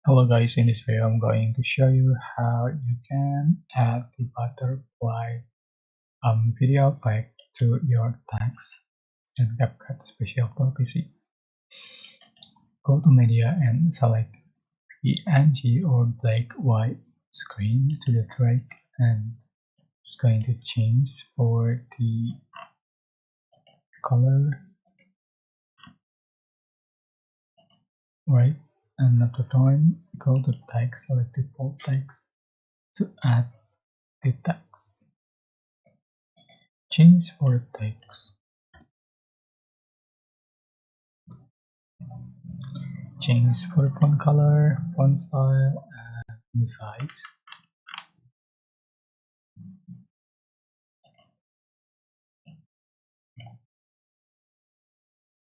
Hello guys, in this video I'm going to show you how you can add the butterfly video effect to your text in CapCut special for PC. Go to media and select PNG or black white screen to the track, and it's going to change for the color, right? And after done, go to text, select the bold text to add the text. Change for text. Change for font color, font style, and size.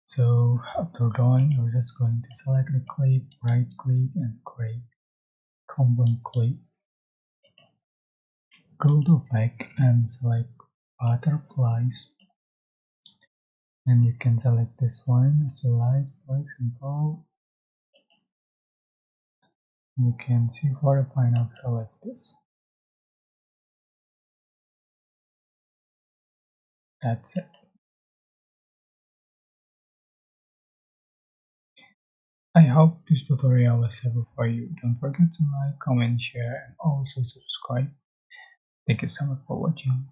So after done, you're just going to select the clip, right click and create compound clip. Go to effect and select butterflies, and you can select this one as you like. For example, you can see for the final select this. That's it. I hope this tutorial was helpful for you. Don't forget to like, comment, share, and also subscribe. Thank you so much for watching.